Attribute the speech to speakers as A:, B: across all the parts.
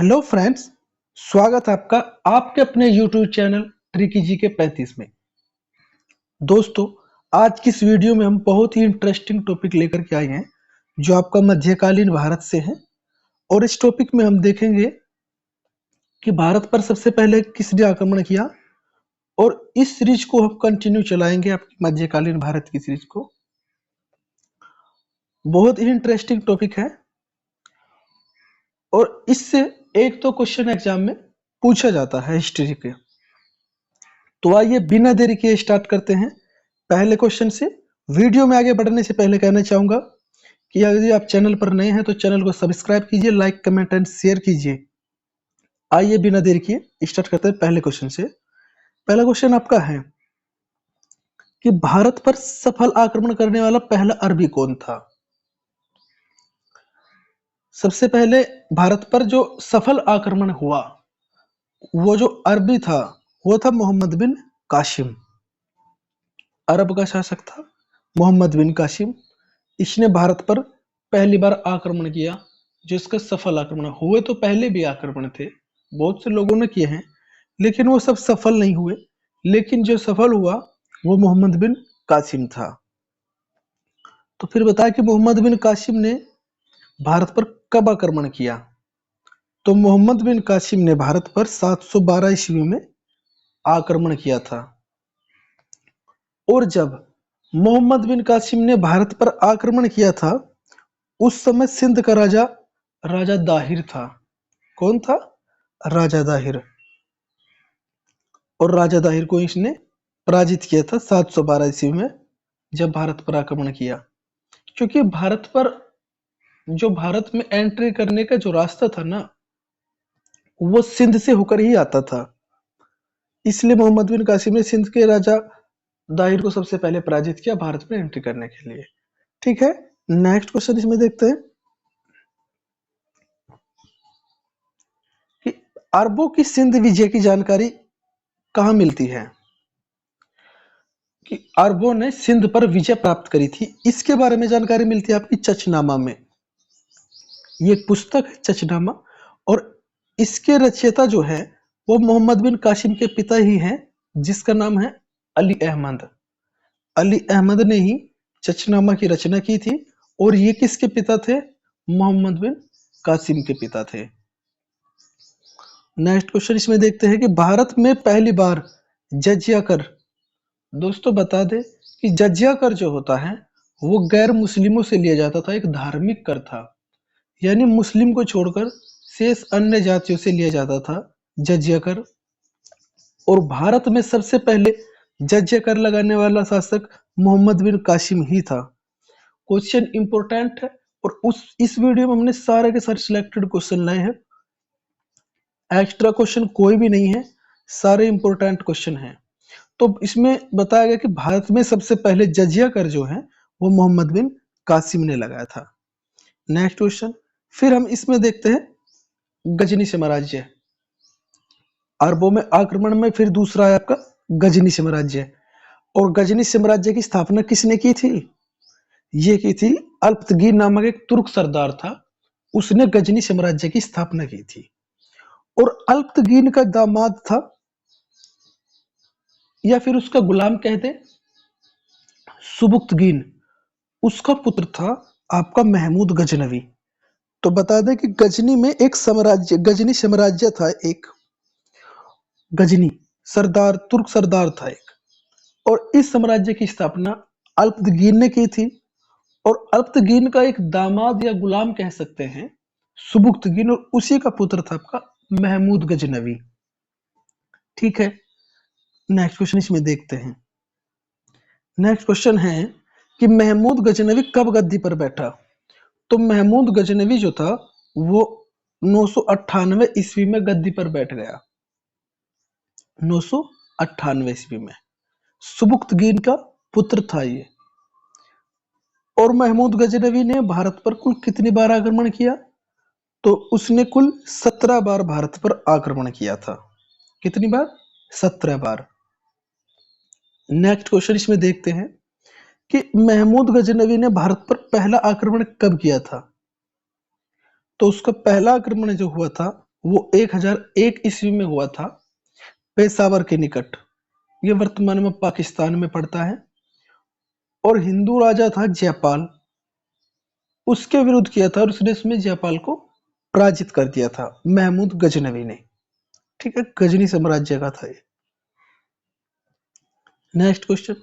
A: Hello friends, स्वागत है आपका आपके अपने यूट्यूब चैनल ट्रिकी जी के 35 में। दोस्तों, आज की इस वीडियो में हम बहुत ही इंटरेस्टिंग टॉपिक लेकर के आए हैं जो आपका मध्यकालीन भारत से है। और इस टॉपिक में हम देखेंगे कि भारत पर सबसे पहले किसने आक्रमण किया, और इस सीरीज को हम कंटिन्यू चलाएंगे आपकी मध्यकालीन भारत की सीरीज को। बहुत ही इंटरेस्टिंग टॉपिक है और इससे एक तो क्वेश्चन एग्जाम में पूछा जाता है हिस्ट्री के। तो आइए बिना देरी किए स्टार्ट करते हैं पहले क्वेश्चन से। वीडियो में आगे बढ़ने से पहले कहना चाहूंगा कि यदि आप चैनल पर नए हैं तो चैनल को सब्सक्राइब कीजिए, लाइक कमेंट एंड शेयर कीजिए। आइए बिना देरी किए स्टार्ट करते हैं पहले क्वेश्चन से। पहला क्वेश्चन आपका है कि भारत पर सफल आक्रमण करने वाला पहला अरबी कौन था। सबसे पहले भारत पर जो सफल आक्रमण हुआ वो जो अरबी था वो था मोहम्मद बिन कासिम। अरब का शासक था मोहम्मद बिन कासिम। इसने भारत पर पहली बार आक्रमण किया, जो इसका सफल आक्रमण। हुए तो पहले भी आक्रमण थे, बहुत से लोगों ने किए हैं, लेकिन वो सब सफल नहीं हुए। लेकिन जो सफल हुआ वो मोहम्मद बिन कासिम था। तो फिर बताया कि मोहम्मद बिन कासिम ने भारत पर कब आक्रमण किया। तो मोहम्मद बिन कासिम ने भारत पर 712 ईस्वी में आक्रमण किया था। और जब मोहम्मद बिन कासिम ने भारत पर आक्रमण किया था उस समय सिंध का राजा राजा दाहिर था। कौन था? राजा दाहिर। और राजा दाहिर को इसने पराजित किया था 712 ईस्वी में जब भारत पर आक्रमण किया। क्योंकि भारत में एंट्री करने का जो रास्ता था ना, वो सिंध से होकर ही आता था। इसलिए मोहम्मद बिन कासिम ने सिंध के राजा दाहिर को सबसे पहले पराजित किया भारत में एंट्री करने के लिए। ठीक है, नेक्स्ट क्वेश्चन इसमें देखते हैं कि अरबों की सिंध विजय की जानकारी कहां मिलती है। कि अरबों ने सिंध पर विजय प्राप्त करी थी, इसके बारे में जानकारी मिलती है आपकी चचनामा में। ये एक पुस्तक है चचनामा, और इसके रचयिता जो है वो मोहम्मद बिन कासिम के पिता ही हैं, जिसका नाम है अली अहमद। अली अहमद ने ही चचनामा की रचना की थी। और ये किसके पिता थे? मोहम्मद बिन कासिम के पिता थे। नेक्स्ट क्वेश्चन इसमें देखते हैं कि भारत में पहली बार जजिया कर। दोस्तों बता दें कि जजिया कर जो होता है वो गैर मुस्लिमों से लिया जाता था, एक धार्मिक कर था। यानी मुस्लिम को छोड़कर शेष अन्य जातियों से लिया जाता था जजिया कर। और भारत में सबसे पहले जजिया कर लगाने वाला शासक मोहम्मद बिन कासिम ही था। क्वेश्चन इंपोर्टेंट है और इस वीडियो में हमने सारे के सारे सिलेक्टेड क्वेश्चन लाए हैं। एक्स्ट्रा क्वेश्चन कोई भी नहीं है, सारे इंपोर्टेंट क्वेश्चन हैं। तो इसमें बताया गया कि भारत में सबसे पहले जजिया कर जो है वो मोहम्मद बिन कासिम ने लगाया था। नेक्स्ट क्वेश्चन, फिर हम इसमें देखते हैं गजनी साम्राज्य। अरबों में आक्रमण में फिर दूसरा है आपका गजनी साम्राज्य। और गजनी साम्राज्य की स्थापना किसने की थी? ये की थी अल्पतगीन नामक एक तुर्क सरदार था, उसने गजनी साम्राज्य की स्थापना की थी। और अल्पतगीन का दामाद था, या फिर उसका गुलाम कह दे, सुबुक्तगीन। उसका पुत्र था आपका महमूद गजनवी। तो बता दें कि गजनी में एक साम्राज्य, गजनी साम्राज्य था एक। गजनी सरदार, तुर्क सरदार था एक। और इस साम्राज्य की स्थापना अल्पतगीन ने की थी। और अल्पतगीन का एक दामाद या गुलाम कह सकते हैं सुबुक्तगीन, और उसी का पुत्र था आपका महमूद गजनवी। ठीक है, नेक्स्ट क्वेश्चन इसमें देखते हैं। नेक्स्ट क्वेश्चन है कि महमूद गजनवी कब गद्दी पर बैठा। तो महमूद गजनवी जो था वो 998 ईस्वी में गद्दी पर बैठ गया। 998 ईस्वी में सुबुक्तगीन का पुत्र था ये। और महमूद गजनवी ने भारत पर कुल कितनी बार आक्रमण किया? तो उसने कुल 17 बार भारत पर आक्रमण किया था। कितनी बार? 17 बार। नेक्स्ट क्वेश्चन इसमें देखते हैं कि महमूद गजनवी ने भारत पर पहला आक्रमण कब किया था। तो उसका पहला आक्रमण जो हुआ था वो 1001 ईस्वी में हुआ था, पेशावर के निकट। ये वर्तमान में पाकिस्तान में पड़ता है। और हिंदू राजा था जयपाल, उसके विरुद्ध किया था और उसने इसमें जयपाल को पराजित कर दिया था, महमूद गजनवी ने। ठीक है, गजनी साम्राज्य का था ये। नेक्स्ट क्वेश्चन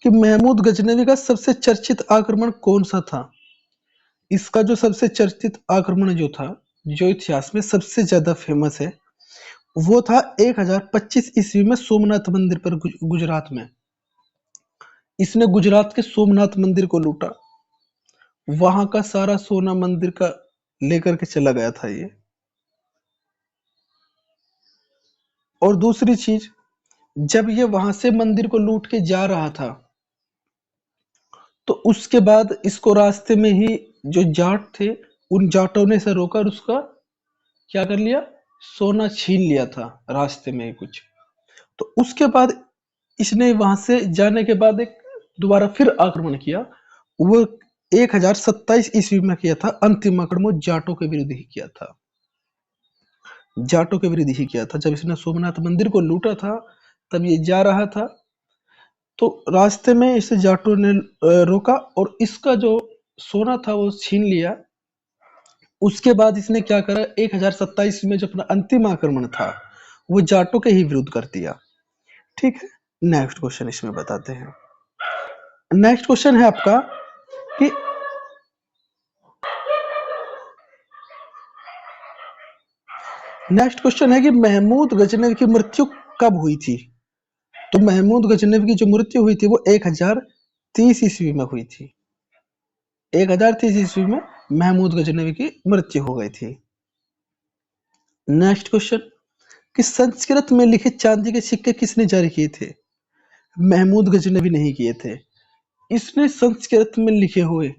A: कि महमूद गजनवी का सबसे चर्चित आक्रमण कौन सा था? इसका जो सबसे चर्चित आक्रमण जो था, जो इतिहास में सबसे ज्यादा फेमस है, वो था 1025 ईस्वी में सोमनाथ मंदिर पर गुजरात में। इसने गुजरात के सोमनाथ मंदिर को लूटा, वहां का सारा सोना मंदिर का लेकर के चला गया था ये। और दूसरी चीज, जब ये वहां से मंदिर को लूट के जा रहा था, तो उसके बाद इसको रास्ते में ही जो जाट थे, उन जाटों ने इसे रोका और उसका क्या कर लिया, सोना छीन लिया था रास्ते में ही कुछ। तो उसके बाद इसने वहां से जाने के बाद एक दोबारा फिर आक्रमण किया। वो 1027 ईस्वी में किया था। अंतिम आक्रमण जाटों के विरुद्ध ही किया था, जाटों के विरुद्ध ही किया था। जब इसने सोमनाथ मंदिर को लूटा था, तब ये जा रहा था, तो रास्ते में इसे जाटों ने रोका और इसका जो सोना था वो छीन लिया। उसके बाद इसने क्या करा, 1027 में जो अपना अंतिम आक्रमण था, वो जाटों के ही विरुद्ध कर दिया। ठीक है, नेक्स्ट क्वेश्चन इसमें बताते हैं। नेक्स्ट क्वेश्चन है आपका कि नेक्स्ट क्वेश्चन है कि महमूद गजनवी की मृत्यु कब हुई थी? तो महमूद गजनवी की जो मृत्यु हुई थी वो 1030 ईस्वी में हुई थी। 1030 ईस्वी में महमूद गजनवी की मृत्यु हो गई थी। नेक्स्ट क्वेश्चन कि संस्कृत में लिखे चांदी के सिक्के किसने जारी किए थे? महमूद गजनवी नहीं किए थे। इसने संस्कृत में लिखे हुए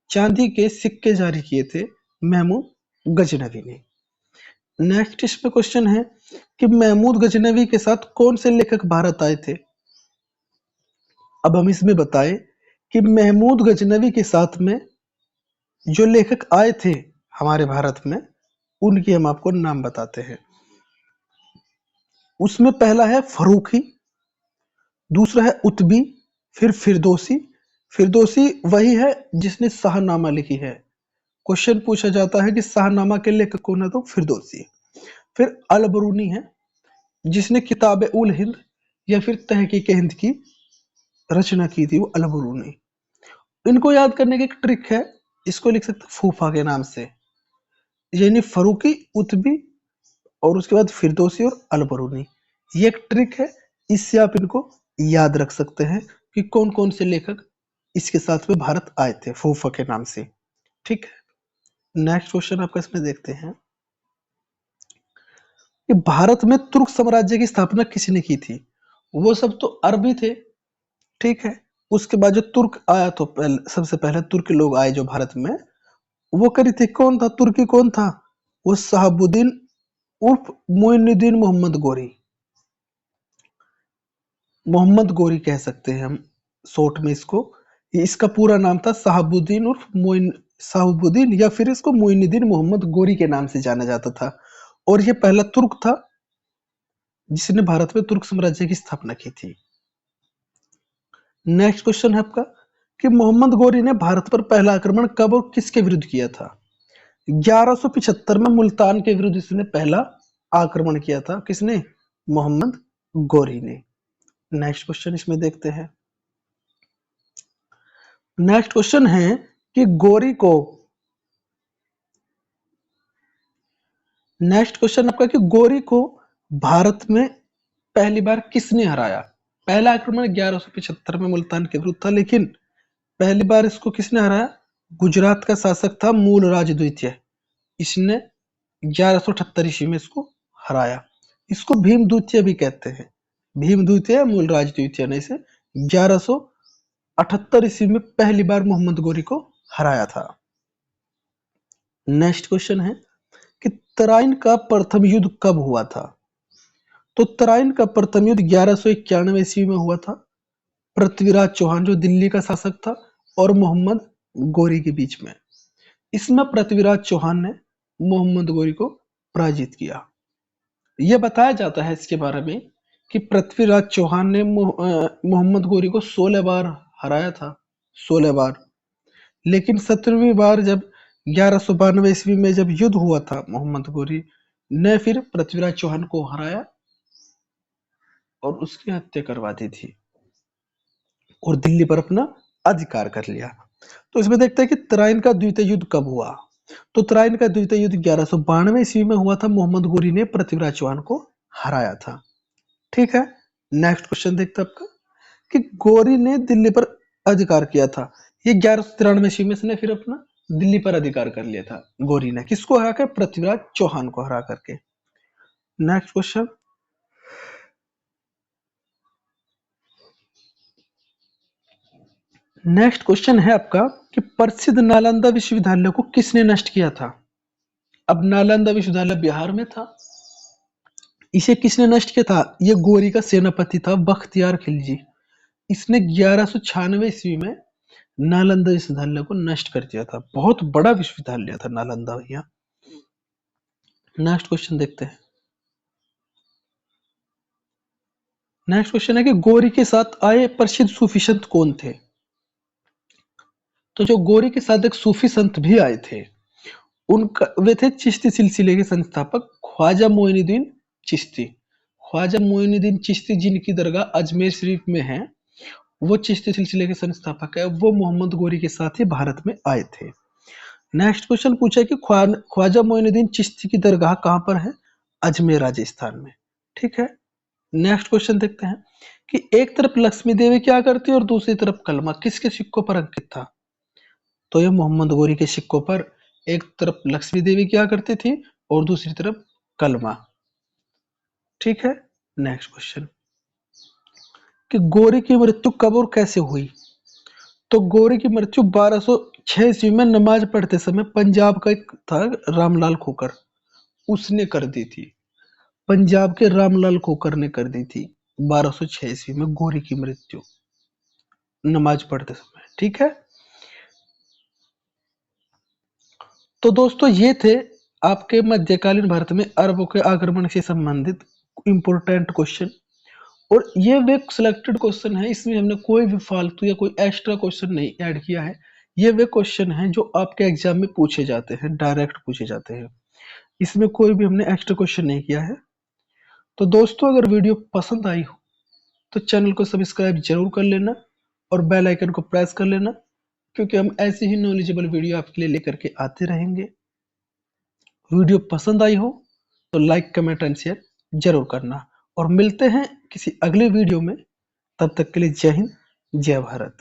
A: चांदी के सिक्के जारी किए थे महमूद गजनवी ने। नेक्स्ट इसमें क्वेश्चन है कि महमूद गजनवी के साथ कौन से लेखक भारत आए थे? अब हम इसमें बताएं कि महमूद गजनवी के साथ में जो लेखक आए थे हमारे भारत में, उनकी हम आपको नाम बताते हैं। उसमें पहला है फरूखी, दूसरा है उतबी, फिर फिरदौसी। फिरदौसी वही है जिसने शाहनामा लिखी है। क्वेश्चन पूछा जाता है कि शाहनामा के लेखक कौन है, तो फिरदौसी। फिर अलबरूनी है जिसने किताब उल हिंद या फिर तहकीक हिंद की रचना की थी, वो अलबरूनी। इनको याद करने की एक ट्रिक है, इसको लिख सकते फूफा के नाम से, यानी फरूकी, उतबी और उसके बाद फिरदौसी और अलबरूनी। ये एक ट्रिक है, इससे आप इनको याद रख सकते हैं कि कौन कौन से लेखक इसके साथ में भारत आए थे फूफा के नाम से। ठीक है, नेक्स्ट क्वेश्चन आपका इसमें देखते हैं कि भारत में तुर्क साम्राज्य की स्थापना किसने की थी? वो सब तो अरबी थे। ठीक है, उसके बाद जो तुर्क आया, तो सबसे पहले तुर्क लोग आए जो भारत में, वो करी थी, कौन था तुर्की, कौन था वो? शहाबुद्दीन उर्फ मोइनुद्दीन मोहम्मद गोरी। मोहम्मद गोरी कह सकते हैं हम शॉर्ट में इसको। ये इसका पूरा नाम था शहाबुद्दीन उर्फ शहाबुद्दीन, या फिर इसको मोइनुद्दीन मोहम्मद गोरी के नाम से जाना जाता था। और ये पहला तुर्क था जिसने भारत में तुर्क साम्राज्य की स्थापना की थी। नेक्स्ट क्वेश्चन है आपका कि मोहम्मद गोरी ने भारत पर पहला आक्रमण कब और किसके विरुद्ध किया था? 1175 में मुल्तान के विरुद्ध इसने पहला आक्रमण किया था। किसने? मोहम्मद गोरी ने। नेक्स्ट क्वेश्चन इसमें देखते हैं। नेक्स्ट क्वेश्चन है कि गोरी को, नेक्स्ट क्वेश्चन आपका कि गोरी को भारत में पहली बार किसने हराया? पहला आक्रमण 1175 में मुल्तान के विरुद्ध था, लेकिन पहली बार इसको किसने हराया? गुजरात का शासक था मूलराज द्वितीय। इसने 1178 ईस्वी में इसको हराया। इसको भीम द्वितीय भी कहते हैं। भीम द्वितीय, मूलराज द्वितीय ने इसे 1178 ईस्वी में पहली बार मोहम्मद गोरी को हराया था। नेक्स्ट क्वेश्चन है कि तराइन का प्रथम युद्ध कब हुआ था? तो तराइन का प्रथम युद्ध 1191 ईस्वी में हुआ था, पृथ्वीराज चौहान जो दिल्ली का शासक था और मोहम्मद गोरी के बीच में। इसमें पृथ्वीराज चौहान ने मोहम्मद गोरी को पराजित किया। यह बताया जाता है इसके बारे में कि पृथ्वीराज चौहान ने मोहम्मद गोरी को 16 बार हराया था, 16 बार। लेकिन 17वीं बार जब 1192 ईस्वी में जब युद्ध हुआ था, मोहम्मद गोरी ने फिर पृथ्वीराज चौहान को हराया और उसकी हत्या करवा दी थी और दिल्ली पर अपना अधिकार कर लिया। तो इसमें देखते हैं कि तराइन का द्वितीय युद्ध कब हुआ। तो तराइन का द्वितीय युद्ध 1192 ईस्वी में हुआ था। मोहम्मद गोरी ने पृथ्वीराज चौहान को हराया था। ठीक है, नेक्स्ट क्वेश्चन देखते हैं आपका कि गोरी ने दिल्ली पर अधिकार किया था। ये 1193 ईस्वी में इसने फिर अपना दिल्ली पर अधिकार कर लिया था। गोरी ने किसको हरा कर? पृथ्वीराज चौहान को हरा करके। नेक्स्ट क्वेश्चन, नेक्स्ट क्वेश्चन है आपका कि प्रसिद्ध नालंदा विश्वविद्यालय को किसने नष्ट किया था? अब नालंदा विश्वविद्यालय बिहार में था, इसे किसने नष्ट किया था? ये गोरी का सेनापति था बख्तियार खिलजी। इसने 1196 ईस्वी में नालंदा विश्वविद्यालय को नष्ट कर दिया था। बहुत बड़ा विश्वविद्यालय था नालंदा भैया। नेक्स्ट क्वेश्चन देखते हैं। नेक्स्ट क्वेश्चन है कि गोरी के साथ आए प्रसिद्ध सूफी संत कौन थे? तो जो गोरी के साथ एक सूफी संत भी आए थे, उनका वे थे चिश्ती सिलसिले के संस्थापक ख्वाजा मोइनुद्दीन चिश्ती। ख्वाजा मोइनुद्दीन चिश्ती जिनकी दरगाह अजमेर शरीफ में है, वो चिश्ती सिलसिले के संस्थापक है। वो मोहम्मद गोरी के साथ ही भारत में आए थे। नेक्स्ट क्वेश्चन पूछा है कि ख्वाजा मोइनुद्दीन चिश्ती की दरगाह कहाँ पर है? अजमेर राजस्थान में। ठीक है, नेक्स्ट क्वेश्चन देखते हैं कि एक तरफ लक्ष्मी देवी क्या करती है और दूसरी तरफ कलमा किसके सिक्कों पर अंकित था? तो ये मोहम्मद गोरी के सिक्कों पर एक तरफ लक्ष्मी देवी क्या करती थी और दूसरी तरफ कलमा। ठीक है, नेक्स्ट क्वेश्चन कि गोरी की मृत्यु कब और कैसे हुई? तो गोरी की मृत्यु 1206 ईस्वी में नमाज पढ़ते समय पंजाब का एक था रामलाल खोकर, उसने कर दी थी। पंजाब के रामलाल खोकर ने कर दी थी 1206 ईस्वी में गोरी की मृत्यु नमाज पढ़ते समय। ठीक है, तो दोस्तों ये थे आपके मध्यकालीन भारत में अरबों के आक्रमण से संबंधित इंपोर्टेंट क्वेश्चन। और ये वे सिलेक्टेड क्वेश्चन है, इसमें हमने कोई भी फालतू या कोई एक्स्ट्रा क्वेश्चन नहीं ऐड किया है। ये वे क्वेश्चन हैं जो आपके एग्जाम में पूछे जाते हैं, डायरेक्ट पूछे जाते हैं। इसमें कोई भी हमने एक्स्ट्रा क्वेश्चन नहीं किया है। तो दोस्तों अगर वीडियो पसंद आई हो तो चैनल को सब्सक्राइब जरूर कर लेना और बेल आइकन को प्रेस कर लेना, क्योंकि हम ऐसी ही नॉलेजेबल वीडियो आपके लिए लेकर के आते रहेंगे। वीडियो पसंद आई हो तो लाइक कमेंट एंड शेयर जरूर करना और मिलते हैं किसी अगले वीडियो में। तब तक के लिए जय हिंद, जय भारत।